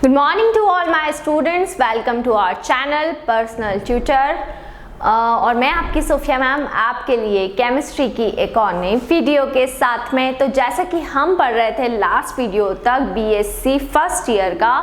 Good morning to all my students. Welcome to our channel Personal Tutor. और मैं आपकी Sophia ma'am आपके लिए केमिस्ट्री की एक और नई वीडियो के साथ में। तो जैसा कि हम पढ़ रहे थे लास्ट वीडियो तक बीएससी फर्स्ट ईयर का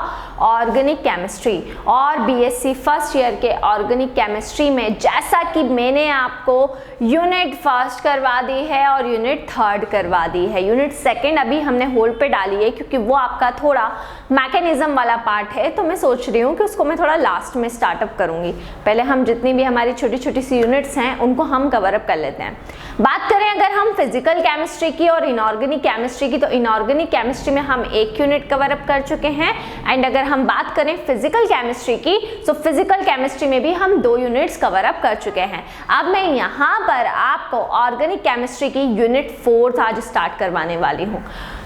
ऑर्गेनिक केमिस्ट्री, और बीएससी फर्स्ट ईयर के ऑर्गेनिक केमिस्ट्री में जैसा कि मैंने आपको यूनिट फर्स्ट करवा दी है और यूनिट थर्ड करवा दी है। यूनिट सेकंड अभी हमने होल्ड पे डाली है क्योंकि वो आपका थोड़ा मैकेनिज्म वाला पार्ट है, तो मैं सोच रही हूँ कि उसको मैं थोड़ा लास्ट में स्टार्टअप करूँगी। पहले हम जितनी भी हमारी छोटी छोटी सी यूनिट्स हैं उनको हम कवर अप कर लेते हैं। बात करें अगर हम फिजिकल केमिस्ट्री की और इनऑर्गेनिक केमिस्ट्री की, तो इनऑर्गेनिक केमिस्ट्री में हम एक यूनिट कवर अप कर चुके हैं। एंड अगर हम बात करें फिजिकल केमिस्ट्री की, तो फिजिकल केमिस्ट्री में भी हम 2 यूनिट्स कवर अप कर चुके हैं। अब मैं यहाँ पर आपको ऑर्गेनिक केमिस्ट्री की यूनिट 4 आज स्टार्ट करवाने वाली हूँ।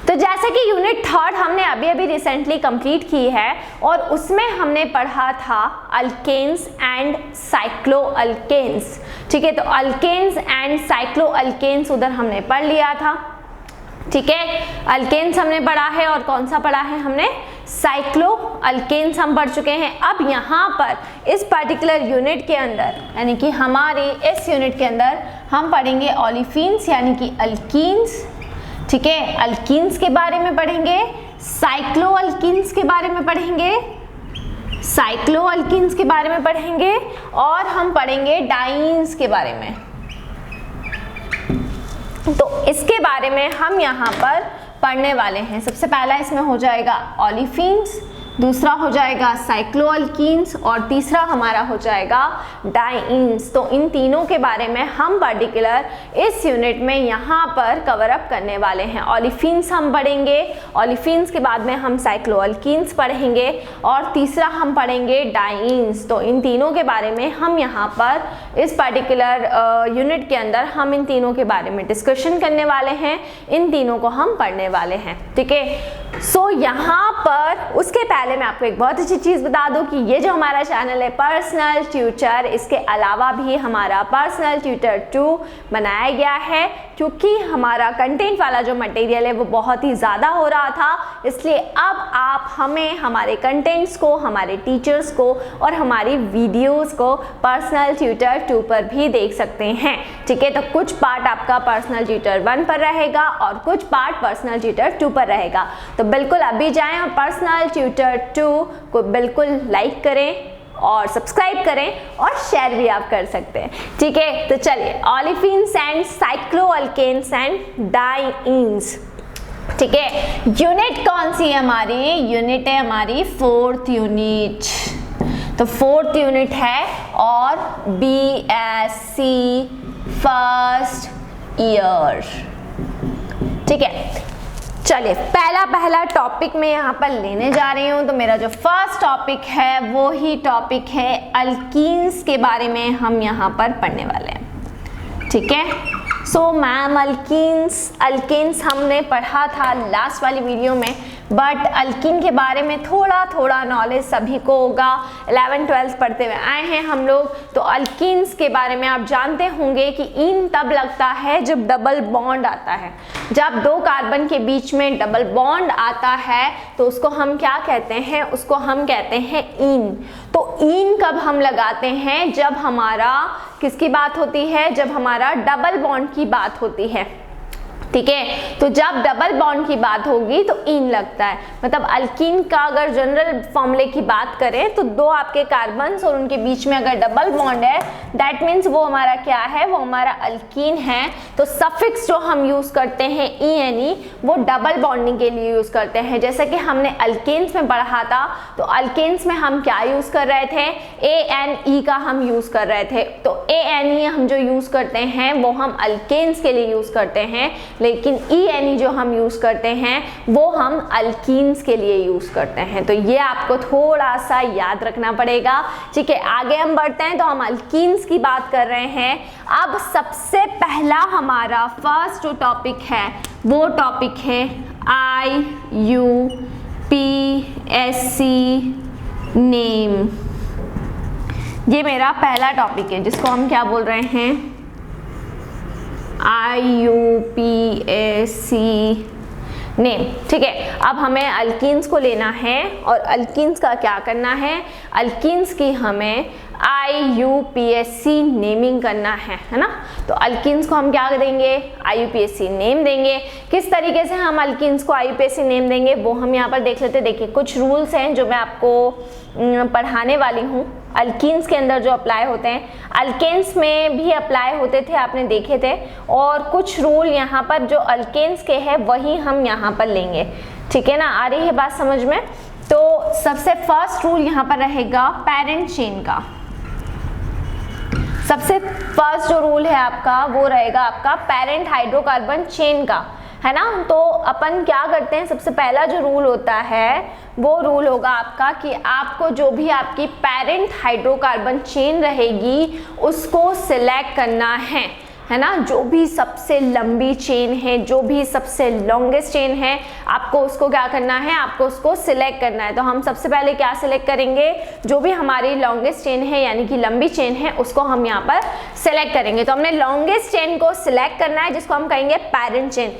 तो जैसे कि यूनिट थर्ड हमने अभी अभी रिसेंटली कंप्लीट की है और उसमें हमने पढ़ा था अल्केन्स एंड साइक्लोअल्केन्स। ठीक है, तो अल्केन्स एंड साइक्लोअल्केन्स उधर हमने पढ़ लिया था। ठीक है, अल्केन्स हमने पढ़ा है और कौन सा पढ़ा है हमने, साइक्लोअल्केन्स हम पढ़ चुके हैं। अब यहाँ पर इस पर्टिकुलर यूनिट के अंदर, यानी कि हमारे इस यूनिट के अंदर हम पढ़ेंगे ओलिफिन्स यानी कि अल्कीन्स। ठीक है, अल्कीन्स के बारे में पढ़ेंगे, साइक्लोअल्कीन्स के बारे में पढ़ेंगे, साइक्लोअल्कीन्स के बारे में पढ़ेंगे और हम पढ़ेंगे डाइन्स के बारे में। तो इसके बारे में हम यहाँ पर पढ़ने वाले हैं। सबसे पहला इसमें हो जाएगा ओलिफिन्स, दूसरा हो जाएगा साइक्लोअल्कीन्स और तीसरा हमारा हो जाएगा डाइन्स। तो इन तीनों के बारे में हम पर्टिकुलर इस यूनिट में यहाँ पर कवर अप करने वाले हैं। ओलिफिन्स हम पढ़ेंगे, ओलिफिन्स के बाद में हम साइक्लोअल्कीन्स पढ़ेंगे और तीसरा हम पढ़ेंगे डाइन्स। तो इन तीनों के बारे में हम यहाँ पर इस पर्टिकुलर यूनिट के अंदर हम इन तीनों के बारे में डिस्कशन करने वाले हैं, इन तीनों को हम पढ़ने वाले हैं। ठीक है, सो यहाँ पर उसके पहले मैं आपको एक बहुत अच्छी चीज़ बता दूं कि ये जो हमारा चैनल है पर्सनल ट्यूटर, इसके अलावा भी हमारा पर्सनल ट्यूटर 2 बनाया गया है क्योंकि हमारा कंटेंट वाला जो मटेरियल है वो बहुत ही ज़्यादा हो रहा था। इसलिए अब आप हमें हमारे कंटेंट्स को, हमारे टीचर्स को और हमारी वीडियोस को पर्सनल ट्यूटर 2 पर भी देख सकते हैं। ठीक है, तो कुछ पार्ट आपका पर्सनल ट्यूटर 1 पर रहेगा और कुछ पार्ट पर्सनल ट्यूटर 2 पर रहेगा। तो बिल्कुल अभी जाएं और पर्सनल ट्यूटर 2 को बिल्कुल लाइक करें और सब्सक्राइब करें और शेयर भी आप कर सकते हैं। ठीक है, तो चलिए olefins and cycloalkanes and dance. ठीक है, यूनिट कौन सी है हमारी, यूनिट है हमारी 4th यूनिट। तो 4th यूनिट है और बीएससी फर्स्ट ईयर। ठीक है, चलिए पहला टॉपिक मैं यहाँ पर लेने जा रही हूँ। तो मेरा जो फर्स्ट टॉपिक है वो ही टॉपिक है अल्कीन्स के बारे में हम यहाँ पर पढ़ने वाले हैं। ठीक है, सो मैम अल्कीन्स हमने पढ़ा था लास्ट वाली वीडियो में, बट अल्कीन के बारे में थोड़ा नॉलेज सभी को होगा। 11th-12th पढ़ते हुए आए हैं हम लोग। तो अल्कीन्स के बारे में आप जानते होंगे कि इन तब लगता है जब डबल बॉन्ड आता है। जब 2 कार्बन के बीच में डबल बॉन्ड आता है तो उसको हम क्या कहते हैं, उसको हम कहते हैं इन। तो इन कब हम लगाते हैं, जब हमारा किसकी बात होती है, जब हमारा डबल बॉन्ड की बात होती है। ठीक है, तो जब डबल बॉन्ड की बात होगी तो इन लगता है। मतलब अल्कीन का अगर जनरल फॉर्मूले की बात करें तो 2 आपके कार्बन्स और उनके बीच में अगर डबल बॉन्ड है, दैट मीन्स वो हमारा क्या है, वो हमारा अल्कीन है। तो सफिक्स जो हम यूज करते हैं ene, वो डबल बॉन्डिंग के लिए यूज करते हैं। जैसे कि हमने अल्केन्स में पढ़ा था, तो अल्केन्स में हम क्या यूज कर रहे थे, ane का हम यूज कर रहे थे। तो ane हम जो यूज करते हैं वो हम अल्केन्स के लिए यूज करते हैं, लेकिन ene जो हम यूज करते हैं वो हम अल्कीन्स के लिए यूज करते हैं। तो ये आपको थोड़ा सा याद रखना पड़ेगा। ठीक है, आगे हम बढ़ते हैं। तो हम अल्कीन्स की बात कर रहे हैं। अब सबसे पहला हमारा फर्स्ट जो टॉपिक है वो टॉपिक है IUPAC नेम। ये मेरा पहला टॉपिक है जिसको हम क्या बोल रहे हैं, IUPAC नेम। ठीक है, अब हमें अल्कीन्स को लेना है और अल्कीन्स का क्या करना है, अल्कीन्स की हमें IUPAC नेमिंग करना है ना। तो अल्कीन्स को हम क्या देंगे, IUPAC नेम देंगे। किस तरीके से हम अल्कीन्स को IUPAC नेम देंगे वो हम यहाँ पर देख लेते हैं। देखिए कुछ रूल्स हैं जो मैं आपको पढ़ाने वाली हूँ, अल्कीन्स के अंदर जो अप्लाई होते हैं, अल्केन्स में भी अप्लाई होते थे, आपने देखे थे। और कुछ रूल यहाँ पर जो अल्केन्स के हैं वही हम यहाँ पर लेंगे। ठीक है ना, आ रही है बात समझ में। तो सबसे फर्स्ट रूल यहाँ पर रहेगा पेरेंट चेन का। सबसे फर्स्ट जो रूल है आपका वो रहेगा आपका पेरेंट हाइड्रोकार्बन चेन का, है ना। तो अपन क्या करते हैं, सबसे पहला जो रूल होता है वो रूल होगा आपका कि आपको जो भी आपकी पेरेंट हाइड्रोकार्बन चेन रहेगी उसको सिलेक्ट करना है ना। जो भी सबसे लंबी चेन है, जो भी सबसे लॉन्गेस्ट चेन है, आपको उसको क्या करना है, आपको उसको सिलेक्ट करना है। तो हम सबसे पहले क्या सिलेक्ट करेंगे, जो भी हमारी लॉन्गेस्ट चेन है यानी कि लंबी चेन है उसको हम यहाँ पर सिलेक्ट करेंगे। तो हमने लॉन्गेस्ट चेन को सिलेक्ट करना है जिसको हम कहेंगे पेरेंट चेन।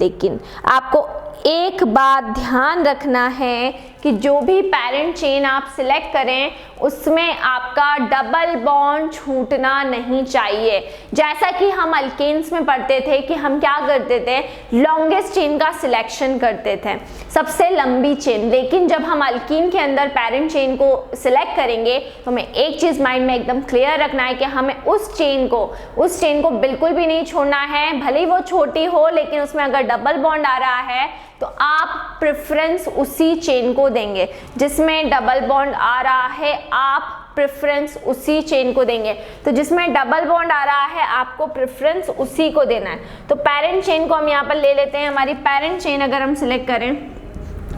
लेकिन आपको एक बात ध्यान रखना है कि जो भी पेरेंट चेन आप सिलेक्ट करें उसमें आपका डबल बॉन्ड छूटना नहीं चाहिए। जैसा कि हम अल्केन्स में पढ़ते थे कि हम क्या करते थे, लॉन्गेस्ट चेन का सिलेक्शन करते थे, सबसे लंबी चेन। लेकिन जब हम अल्कीन के अंदर पेरेंट चेन को सिलेक्ट करेंगे तो हमें एक चीज़ माइंड में एकदम क्लियर रखना है कि हमें उस चेन को बिल्कुल भी नहीं छोड़ना है। भले ही वो छोटी हो लेकिन उसमें अगर डबल बॉन्ड आ रहा है तो आप प्रेफरेंस उसी चेन को देंगे। जिसमें डबल बॉन्ड आ रहा है आप प्रेफरेंस उसी चेन को देंगे। तो जिसमें डबल बॉन्ड आ रहा है आपको प्रेफरेंस उसी को देना है। तो पेरेंट चेन को हम यहाँ पर ले लेते हैं। हमारी पेरेंट चेन अगर हम सिलेक्ट करें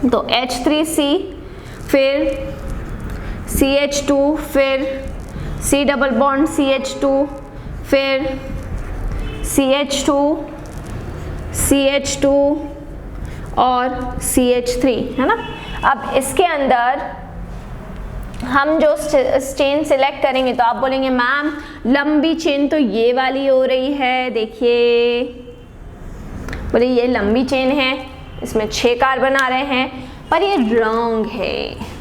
तो H3C, फिर CH2, फिर C डबल बॉन्ड CH2, फिर CH2, CH2 और CH3, है ना। अब इसके अंदर हम जो चेन सिलेक्ट करेंगे तो आप बोलेंगे मैम लंबी चेन तो ये वाली हो रही है, देखिए बोले ये लंबी चेन है, इसमें 6 कार्बन आ रहे हैं, पर ये रॉन्ग है।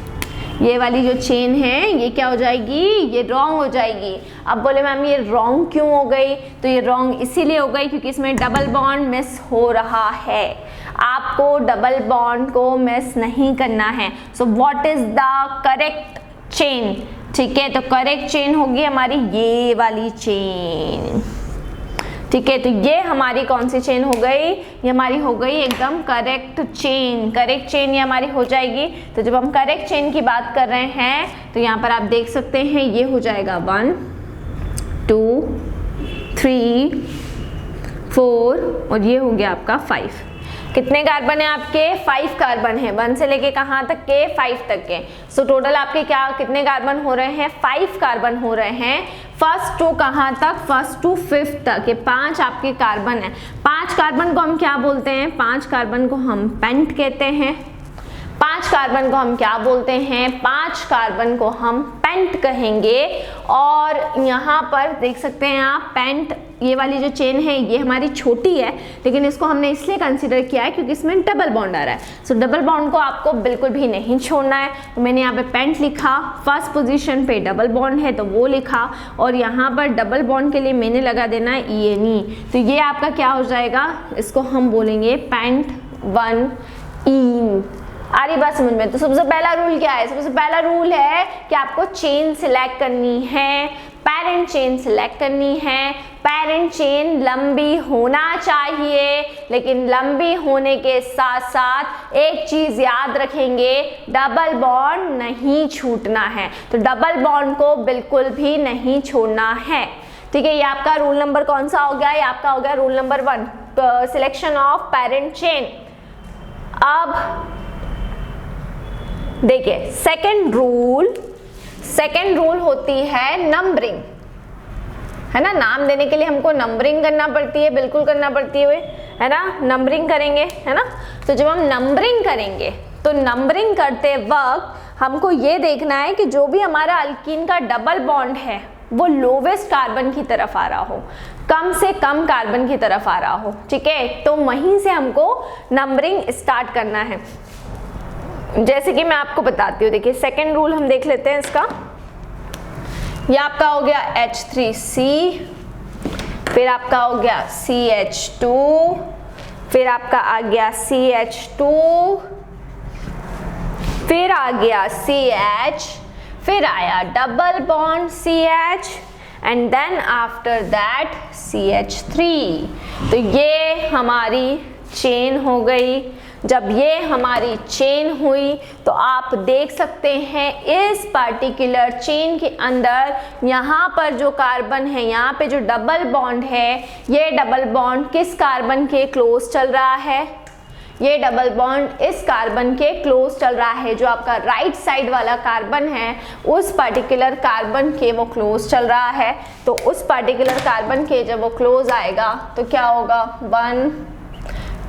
ये वाली जो चेन है ये क्या हो जाएगी, ये रॉन्ग हो जाएगी। अब बोले मैम ये रॉन्ग क्यों हो गई, तो ये रॉन्ग इसीलिए हो गई क्योंकि इसमें डबल बॉन्ड मिस हो रहा है। आपको डबल बॉन्ड को मिस नहीं करना है। So what is the correct chain, ठीक है। तो करेक्ट चेन होगी हमारी ये वाली चेन, ठीक है। तो ये हमारी कौन सी चेन हो गई, ये हमारी हो गई एकदम करेक्ट चेन। करेक्ट चेन ये हमारी हो जाएगी। तो जब हम करेक्ट चेन की बात कर रहे हैं तो यहाँ पर आप देख सकते हैं ये हो जाएगा 1 2 3 4 और ये हो गया आपका 5। कितने कार्बन है आपके, 5 कार्बन है, 1 से लेके कहाँ तक के, 5 तक के। सो टोटल आपके क्या कितने कार्बन हो रहे हैं, 5 कार्बन हो रहे हैं। फर्स्ट टू कहाँ तक, फर्स्ट टू 5th तक, ये 5 आपके कार्बन है। 5 कार्बन को हम क्या बोलते हैं, 5 कार्बन को हम पेंट कहते हैं। 5 कार्बन को हम क्या बोलते हैं, 5 कार्बन को हम पेंट कहेंगे। और यहाँ पर देख सकते हैं आप पेंट, ये वाली जो चेन है ये हमारी छोटी है लेकिन इसको हमने इसलिए कंसीडर किया है क्योंकि इसमें डबल बॉन्ड आ रहा है। सो डबल बॉन्ड को आपको बिल्कुल भी नहीं छोड़ना है। तो मैंने यहाँ पे पेंट लिखा, फर्स्ट पोजीशन पे डबल बॉन्ड है तो वो लिखा, और यहाँ पर डबल बॉन्ड के लिए मैंने लगा देना है ENE। तो ये आपका क्या हो जाएगा, इसको हम बोलेंगे पेंट 1 ईन। आ रही बात समझ में। तो सबसे पहला रूल क्या है, सबसे पहला रूल है कि आपको चेन सिलेक्ट करनी है, पेरेंट चेन सिलेक्ट करनी है। पेरेंट चेन लंबी होना चाहिए लेकिन लंबी होने के साथ साथ एक चीज याद रखेंगे, डबल बॉन्ड नहीं छूटना है। तो डबल बॉन्ड को बिल्कुल भी नहीं छोड़ना है, ठीक है। ये आपका रूल नंबर कौन सा हो गया, ये आपका हो गया rule number 1, selection of parent chain. अब देखिए सेकंड रूल होती है नंबरिंग, है ना। नाम देने के लिए हमको नंबरिंग करना पड़ती है, बिल्कुल करना पड़ती है ना। नंबरिंग करेंगे, है ना। तो जब हम नंबरिंग करेंगे तो नंबरिंग करते वक्त हमको ये देखना है कि जो भी हमारा अल्कीन का डबल बॉन्ड है वो लोवेस्ट कार्बन की तरफ आ रहा हो, कम से कम कार्बन की तरफ आ रहा हो, ठीक है। तो वहीं से हमको नंबरिंग स्टार्ट करना है। जैसे कि मैं आपको बताती हूँ, देखिए सेकेंड रूल हम देख लेते हैं इसका। ये आपका हो गया H3C, फिर आपका हो गया CH2, फिर आपका आ गया CH2, फिर आ गया CH, फिर आया double bond CH and then after that CH3। तो ये हमारी चेन हो गई। जब ये हमारी चेन हुई तो आप देख सकते हैं इस पर्टिकुलर चेन के अंदर यहाँ पर जो कार्बन है, यहाँ पे जो डबल बॉन्ड है, ये डबल बॉन्ड किस कार्बन के क्लोज चल रहा है? ये डबल बॉन्ड इस कार्बन के क्लोज चल रहा है। जो आपका राइट साइड वाला कार्बन है उस पर्टिकुलर कार्बन के वो क्लोज चल रहा है। तो उस पर्टिकुलर कार्बन के जब वो क्लोज आएगा तो क्या होगा? 1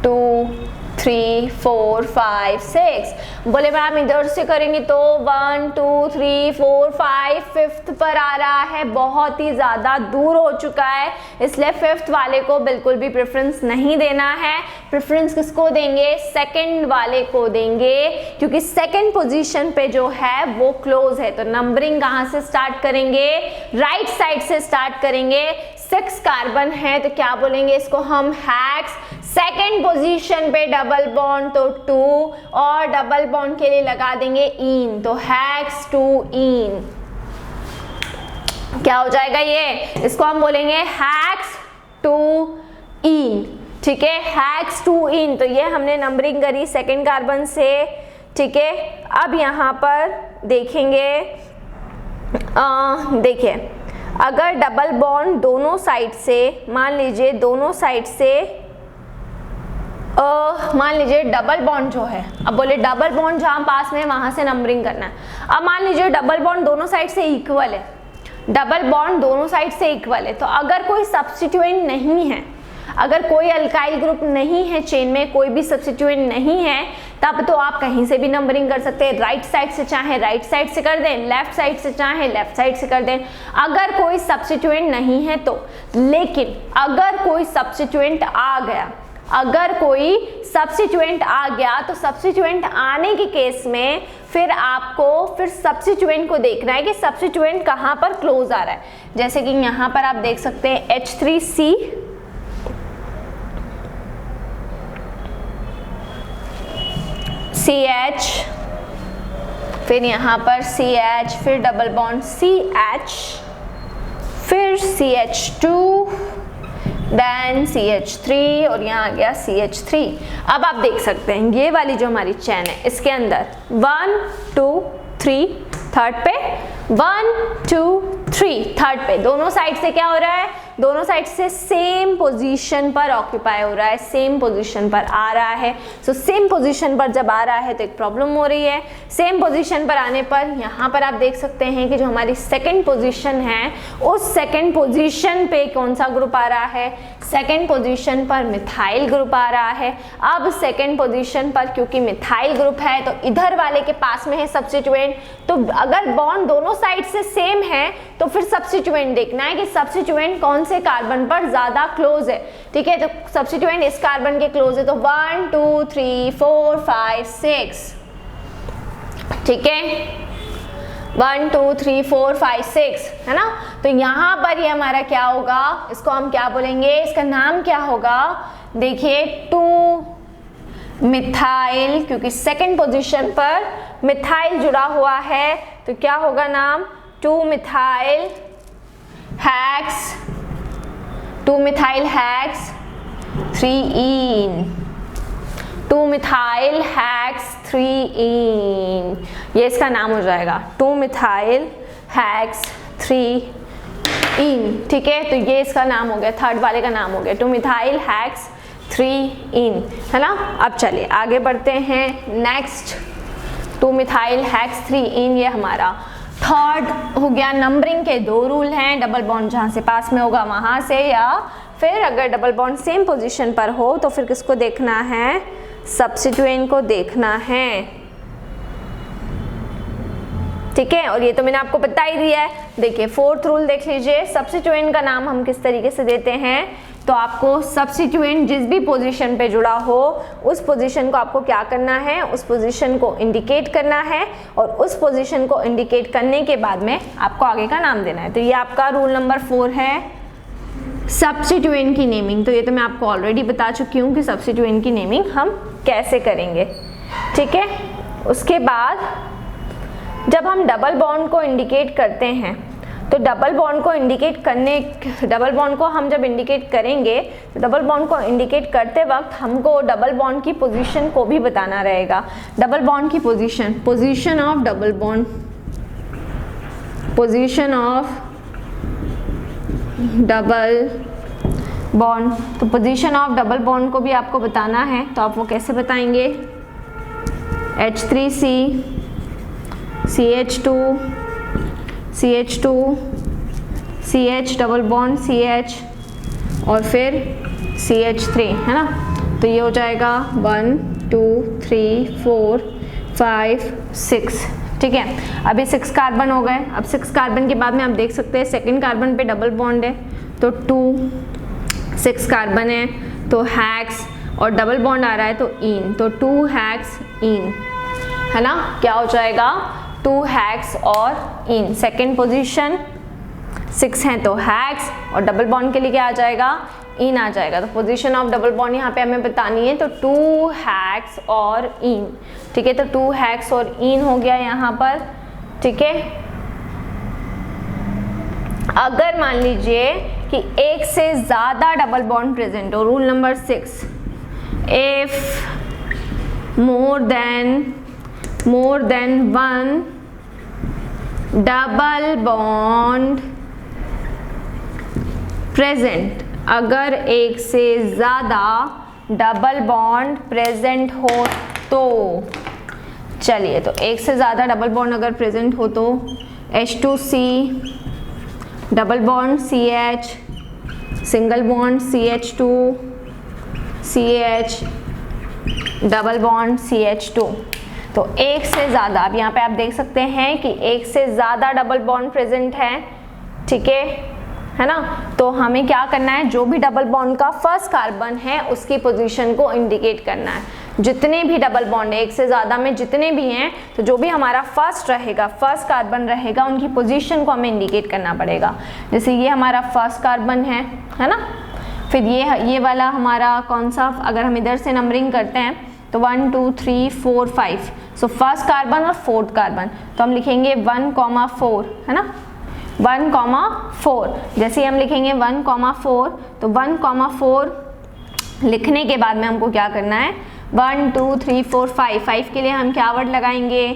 2 3 4 5 6। बोले मैम इधर से करेंगे तो 1 2 3 4 5 फिफ्थ पर आ रहा है, बहुत ही ज़्यादा दूर हो चुका है, इसलिए फिफ्थ वाले को बिल्कुल भी प्रेफरेंस नहीं देना है। प्रेफरेंस किसको देंगे? सेकंड वाले को देंगे, क्योंकि सेकंड पोजीशन पे जो है वो क्लोज है। तो नंबरिंग कहाँ से स्टार्ट करेंगे? राइट साइड से स्टार्ट करेंगे। 6 कार्बन है तो क्या बोलेंगे इसको हम? हेक्स। सेकेंड पोजीशन पे डबल बॉन्ड तो 2 और डबल बॉन्ड के लिए लगा देंगे इन, तो हेक्स 2 इन। क्या हो जाएगा ये? इसको हम बोलेंगे हेक्स 2 इन, ठीक है, हेक्स 2 इन। तो ये हमने नंबरिंग करी सेकेंड कार्बन से, ठीक है। अब यहाँ पर देखेंगे, देखिए अगर डबल बॉन्ड दोनों साइड से, मान लीजिए दोनों साइड से मान लीजिए डबल बॉन्ड जो है, अब बोले डबल बॉन्ड जहाँ पास में वहां से नंबरिंग करना है। अब मान लीजिए डबल बॉन्ड दोनों साइड से इक्वल है, डबल बॉन्ड दोनों साइड से इक्वल है, तो अगर कोई सब्स्टिट्यूएंट नहीं है, अगर कोई अल्काइल ग्रुप नहीं है चेन में, कोई भी सब्स्टिट्यूएंट नहीं है, तब तो आप कहीं से भी नंबरिंग कर सकते हैं। राइट साइड से चाहे राइट साइड से कर दें, लेफ्ट साइड से चाहे लेफ्ट साइड से कर दें, अगर कोई सब्स्टिट्यूएंट नहीं है तो। लेकिन अगर कोई सब्स्टिट्यूएंट आ गया, अगर कोई सब्स्टिट्यूएंट आ गया तो सब्स्टिट्यूएंट आने के केस में फिर आपको फिर सब्स्टिट्यूएंट को देखना है कि सब्स्टिट्यूएंट कहाँ पर क्लोज आ रहा है। जैसे कि यहाँ पर आप देख सकते हैं H3C, CH, फिर यहाँ पर CH, फिर डबल बॉन्ड CH, फिर CH2, देन CH3 और यहाँ आ गया CH3। अब आप देख सकते हैं ये वाली जो हमारी चैन है इसके अंदर 1 2 3 थर्ड पे, 1 2 3 थर्ड पे, दोनों साइड से क्या हो रहा है? दोनों साइड से सेम पोजीशन पर ऑक्यूपाई हो रहा है, सेम पोजीशन पर आ रहा है। सो सेम पोजीशन पर जब आ रहा है तो एक प्रॉब्लम हो रही है। सेम पोजीशन पर आने पर यहाँ पर आप देख सकते हैं कि जो हमारी सेकंड पोजीशन है उस सेकंड पोजीशन पे कौन सा ग्रुप आ रहा है? सेकंड पोजीशन पर मिथाइल ग्रुप आ रहा है। अब सेकंड पोजीशन पर क्योंकि मिथाइल ग्रुप है तो इधर वाले के पास में है सब्स्टिट्यूएंट, तो अगर बॉन्ड दोनों साइड से सेम है तो फिर सब्स्टिट्यूएंट देखना है कि सब्स्टिट्यूएंट कौन से कार्बन पर ज्यादा क्लोज है, ठीक है। तो सब्स्टिट्यूएंट इस कार्बन के क्लोज है, तो 1 2 3 4 5 6, ठीक है, 1 2 3 4 5 6, है ना। तो यहाँ पर ये हमारा क्या होगा? इसको हम क्या बोलेंगे? इसका नाम क्या होगा? देखिए 2 मिथाइल, क्योंकि सेकंड पोजीशन पर मिथाइल जुड़ा हुआ है तो क्या होगा नाम? 2 methyl hex, 2 methyl hex 3-ene, 2 methyl hex 3-ene, ये इसका नाम हो जाएगा 2 मिथाइल हेक्स 3-ene, ठीक है। तो ये इसका नाम हो गया, थर्ड वाले का नाम हो गया 2 मिथाइल हेक्स 3-ene, है ना। अब चलिए आगे बढ़ते हैं। नेक्स्ट 2 मिथाइल हेक्स 3-ene, ये हमारा थर्ड हो गया। नंबरिंग के 2 रूल हैं, डबल बॉन्ड जहाँ से पास में होगा वहाँ से, या फिर अगर डबल बॉन्ड सेम पोजीशन पर हो तो फिर किसको देखना है? सब्स्टिट्यूएंट को देखना है। ठीक है, और ये तो मैंने आपको बता ही दिया है। देखिए फोर्थ रूल देख लीजिए, सब्स्टिट्यूएंट का नाम हम किस तरीके से देते हैं, तो आपको सब्स्टिट्यूएंट जिस भी पोजीशन पे जुड़ा हो उस पोजीशन को आपको क्या करना है, उस पोजीशन को इंडिकेट करना है, और उस पोजीशन को इंडिकेट करने के बाद में आपको आगे का नाम देना है। तो ये आपका रूल नंबर 4 है सब्स्टिट्यूएंट की नेमिंग। तो ये तो मैं आपको ऑलरेडी बता चुकी हूँ कि सब्स्टिट्यूएंट की नेमिंग हम कैसे करेंगे। ठीक है, उसके बाद जब हम डबल बॉन्ड को इंडिकेट करते हैं तो डबल बॉन्ड को हम जब इंडिकेट करेंगे तो डबल बॉन्ड को इंडिकेट करते वक्त हमको डबल बॉन्ड की पोजीशन को भी बताना रहेगा। डबल बॉन्ड की position of double bond, position of double bond, तो पोजीशन ऑफ डबल बॉन्ड को भी आपको बताना है। तो आप वो कैसे बताएंगे, H3C CH2 CH2 CH double bond CH और फिर CH3, है ना। तो ये हो जाएगा 1 2 3 4 5 6। ठीक है, अभी 6 कार्बन हो गए। अब 6 कार्बन के बाद में आप देख सकते हैं सेकंड कार्बन पे डबल बॉन्ड है तो 2, 6 कार्बन है तो हैक्स, और डबल बॉन्ड आ रहा है तो इन, तो 2 हैक्स इन, है ना। क्या हो जाएगा, 2 हैक्स और इन। सेकेंड पोजीशन 6 है तो हैक्स, और डबल बॉन्ड के लिए क्या आ जाएगा, इन आ जाएगा। तो पोजीशन ऑफ डबल बॉन्ड यहाँ पे हमें बतानी है, तो 2 हैक्स और इन। ठीक है, तो 2 हैक्स और इन हो गया यहाँ पर। ठीक है, अगर मान लीजिए कि एक से ज्यादा डबल बॉन्ड प्रेजेंट हो, rule number 6, if more than 1 double bond present, अगर एक से ज़्यादा डबल बॉन्ड प्रेजेंट हो तो, चलिए, तो एक से ज़्यादा डबल बॉन्ड अगर प्रेजेंट हो तो H2C double bond CH, single bond CH2 CH double bond CH2। तो एक से ज़्यादा, अब यहाँ पे आप देख सकते हैं कि एक से ज़्यादा डबल बॉन्ड प्रेजेंट है। ठीक है ना। तो हमें क्या करना है, जो भी डबल बॉन्ड का फर्स्ट कार्बन है उसकी पोजीशन को इंडिकेट करना है। जितने भी डबल बॉन्ड है, एक से ज़्यादा में जितने भी हैं, तो जो भी हमारा फर्स्ट रहेगा, फर्स्ट कार्बन रहेगा, उनकी पोजीशन को हमें इंडिकेट करना पड़ेगा। जैसे ये हमारा फर्स्ट कार्बन है ना। फिर ये वाला हमारा कौन सा, अगर हम इधर से नंबरिंग करते हैं तो 1 2 3 4 5, सो फर्स्ट कार्बन और फोर्थ कार्बन, तो हम लिखेंगे 1,4, है ना, 1,4। जैसे ही हम लिखेंगे 1,4, तो 1,4 लिखने के बाद में हमको क्या करना है, 1 2 3 4 5 के लिए हम क्या वर्ड लगाएंगे,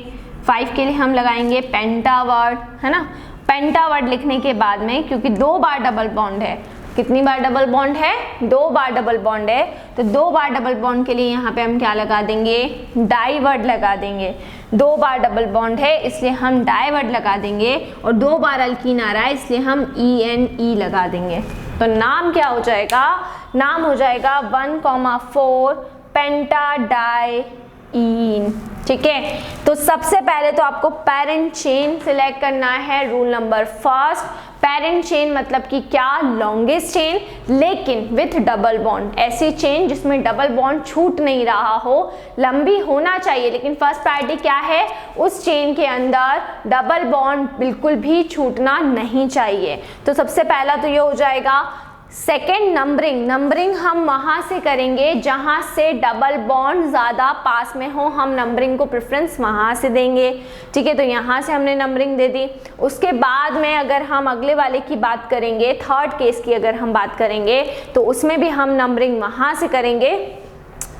5 के लिए हम लगाएंगे पेंटा वर्ड, है ना। पेंटा वर्ड लिखने के बाद में, क्योंकि 2 बार डबल बॉन्ड है, कितनी बार डबल बॉन्ड है, 2 बार डबल बॉन्ड है, तो 2 बार डबल बॉन्ड के लिए यहाँ पे हम क्या लगा देंगे, डाई वर्ड लगा देंगे। 2 बार डबल बॉन्ड है इसलिए हम डाई वर्ड लगा देंगे, और 2 बार अल्कीन आ रहा है इसलिए हम ENE लगा देंगे। तो नाम क्या हो जाएगा, नाम हो जाएगा 1,4 पेंटा डाई इन। ठीक है, तो सबसे पहले तो आपको पेरेंट चेन सिलेक्ट करना है, रूल नंबर 1। पेरेंट चेन मतलब कि क्या, लॉन्गेस्ट चेन लेकिन विथ डबल बॉन्ड, ऐसी चेन जिसमें डबल बॉन्ड छूट नहीं रहा हो, लंबी होना चाहिए, लेकिन फर्स्ट प्रायोरिटी क्या है, उस चेन के अंदर डबल बॉन्ड बिल्कुल भी छूटना नहीं चाहिए। तो सबसे पहला तो ये हो जाएगा। सेकेंड नंबरिंग हम वहां से करेंगे जहां से डबल बॉन्ड ज़्यादा पास में हो, हम नंबरिंग को प्रेफरेंस वहां से देंगे। ठीक है, तो यहाँ से हमने नंबरिंग दे दी। उसके बाद में अगर हम अगले वाले की बात करेंगे, थर्ड केस की अगर हम बात करेंगे, तो उसमें भी हम नंबरिंग वहां से करेंगे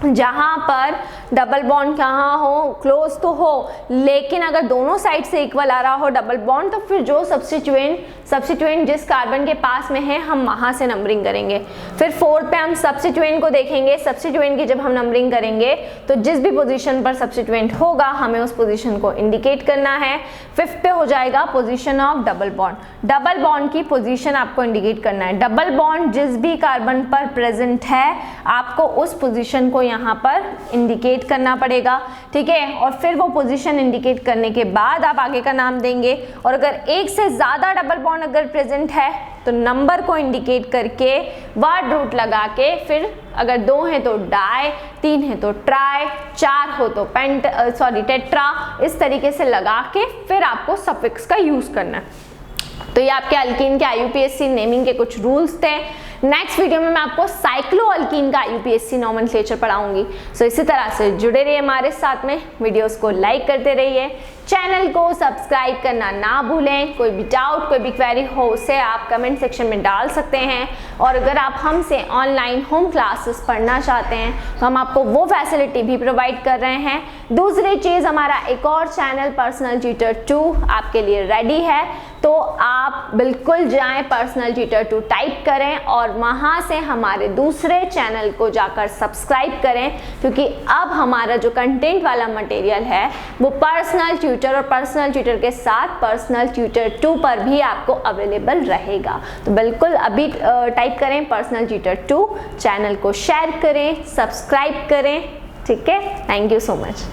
जहाँ पर डबल बॉन्ड कहाँ हो, क्लोज तो हो, लेकिन अगर दोनों साइड से इक्वल आ रहा हो डबल बॉन्ड, तो फिर जो सब्स्टिट्यूएंट जिस कार्बन के पास में है हम वहाँ से नंबरिंग करेंगे। फिर फोर्थ पे हम सब्स्टिट्यूएंट को देखेंगे। सब्स्टिट्यूएंट की जब हम नंबरिंग करेंगे तो जिस भी पोजीशन पर सब्स्टिट्यूएंट होगा हमें उस पोजीशन को इंडिकेट करना है। फिफ्थ पे हो जाएगा position of double bond. Double bond की पोजीशन आपको इंडिकेट करना है। डबल बॉन्ड जिस भी कार्बन पर प्रेजेंट है आपको उस पोजीशन को यहाँ पर इंडिकेट करना पड़ेगा, ठीक है। और फिर वो पोजीशन इंडिकेट करने के बाद आप आगे का नाम देंगे। और अगर एक से ज़्यादा डबल बॉन्ड अगर प्रेजेंट है तो नंबर को इंडिकेट करके वर्ड रूट लगा के, फिर अगर 2 हैं तो डाई, 3 है तो ट्राई, 4 हो तो टेट्रा, इस तरीके से लगा के फिर आपको सफिक्स का यूज़ करना है। तो ये आपके अल्कीन के IUPAC नेमिंग के कुछ रूल्स थे। नेक्स्ट वीडियो में मैं आपको साइक्लोअल्कीन का IUPAC नॉमेनक्लेचर पढ़ाऊंगी। सो इसी तरह से जुड़े रहिए हमारे साथ में, वीडियोस को लाइक करते रहिए, चैनल को सब्सक्राइब करना ना भूलें। कोई भी डाउट, कोई भी क्वेरी हो उसे आप कमेंट सेक्शन में डाल सकते हैं। और अगर आप हमसे ऑनलाइन होम क्लासेस पढ़ना चाहते हैं तो हम आपको वो फैसिलिटी भी प्रोवाइड कर रहे हैं। दूसरी चीज़, हमारा एक और चैनल पर्सनल ट्यूटर 2 आपके लिए रेडी है, तो आप बिल्कुल जाएं, पर्सनल ट्यूटर 2 टाइप करें और वहाँ से हमारे दूसरे चैनल को जाकर सब्सक्राइब करें, क्योंकि अब हमारा जो कंटेंट वाला मटेरियल है वो पर्सनल ट्यूटर और पर्सनल ट्यूटर के साथ पर्सनल ट्यूटर 2 पर भी आपको अवेलेबल रहेगा। तो बिल्कुल अभी टाइप करें पर्सनल ट्यूटर 2, चैनल को शेयर करें, सब्सक्राइब करें, ठीक है। Thank you so much.